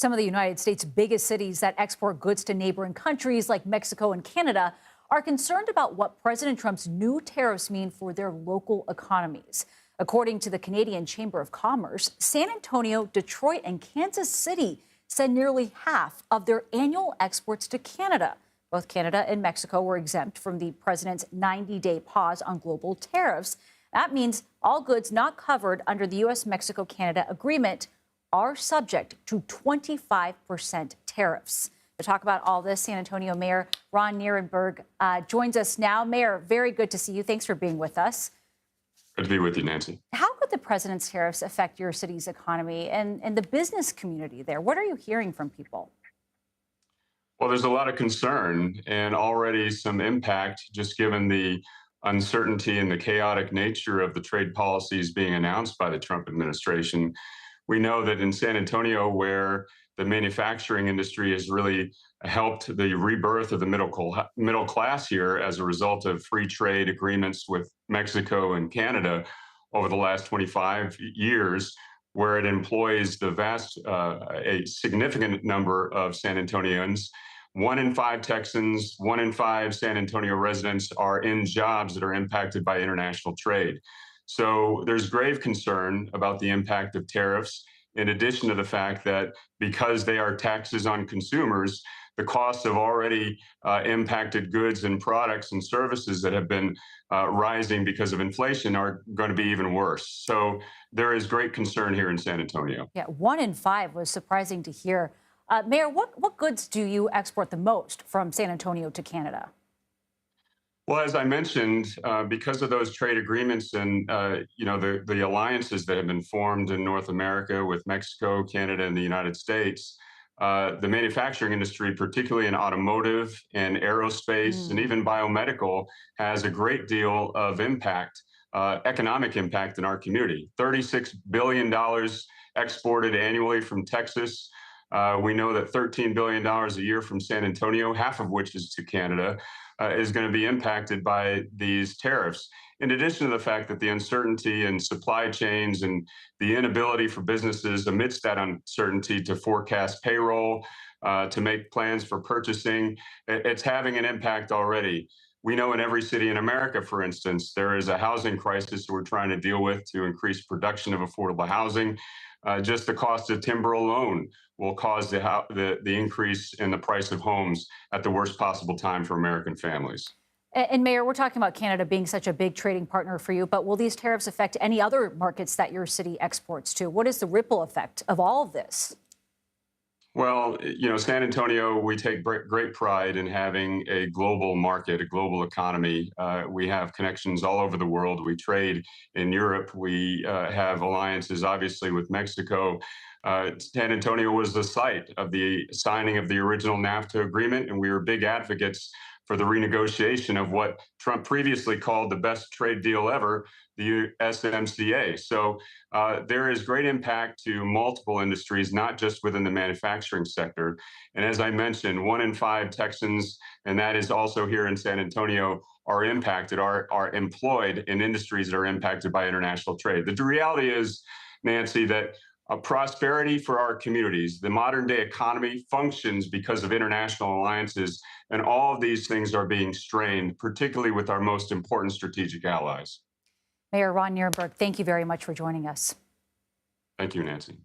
Some of the United States' biggest cities that export goods to neighboring countries like Mexico and Canada are concerned about what President Trump's new tariffs mean for their local economies. According to the Canadian Chamber of Commerce, San Antonio, Detroit, and Kansas City send nearly half of their annual exports to Canada. Both Canada and Mexico were exempt from the president's 90-day pause on global tariffs. That means all goods not covered under the U.S.-Mexico-Canada agreement are subject to 25% tariffs. To talk about all this, San Antonio Mayor Ron Nirenberg joins us now. Mayor, very good to see you. Thanks for being with us. Good to be with you, Nancy. How could the president's tariffs affect your city's economy and the business community there? What are you hearing from people? Well, there's a lot of concern and already some impact just given the uncertainty and the chaotic nature of the trade policies being announced by the Trump administration. We know that in San Antonio, where the manufacturing industry has really helped the rebirth of the middle class here as a result of free trade agreements with Mexico and Canada over the last 25 years, where it employs a significant number of San Antonians. 1 in 5 Texans, 1 in 5 San Antonio residents are in jobs that are impacted by international trade. So there's grave concern about the impact of tariffs, in addition to the fact that because they are taxes on consumers, the costs of already impacted goods and products and services that have been rising because of inflation are going to be even worse. So there is great concern here in San Antonio. Yeah, 1 in 5 was surprising to hear. Mayor, what goods do you export the most from San Antonio to Canada? Well, as I mentioned, because of those trade agreements and the alliances that have been formed in North America with Mexico, Canada, and the United States, the manufacturing industry, particularly in automotive and aerospace and even biomedical, has a great deal of impact, economic impact in our community. $36 billion exported annually from Texas. We know that $13 billion a year from San Antonio, half of which is to Canada, is going to be impacted by these tariffs. In addition to the fact that the uncertainty in supply chains and the inability for businesses amidst that uncertainty to forecast payroll, to make plans for purchasing, it's having an impact already. We know in every city in America, for instance, there is a housing crisis we're trying to deal with to increase production of affordable housing. Just the cost of timber alone will cause the increase in the price of homes at the worst possible time for American families. And Mayor, we're talking about Canada being such a big trading partner for you, but will these tariffs affect any other markets that your city exports to? What is the ripple effect of all of this? Well, San Antonio, we take great pride in having a global market, a global economy. We have connections all over the world. We trade in Europe. We have alliances, obviously, with Mexico. San Antonio was the site of the signing of the original NAFTA agreement, and we were big advocates for the renegotiation of what Trump previously called the best trade deal ever, the USMCA. So there is great impact to multiple industries, not just within the manufacturing sector. And as I mentioned, 1 in 5 Texans, and that is also here in San Antonio, are impacted, are employed in industries that are impacted by international trade. The reality is, Nancy, that prosperity for our communities, the modern day economy functions because of international alliances, and all of these things are being strained, particularly with our most important strategic allies. Mayor Ron Nirenberg, thank you very much for joining us. Thank you, Nancy.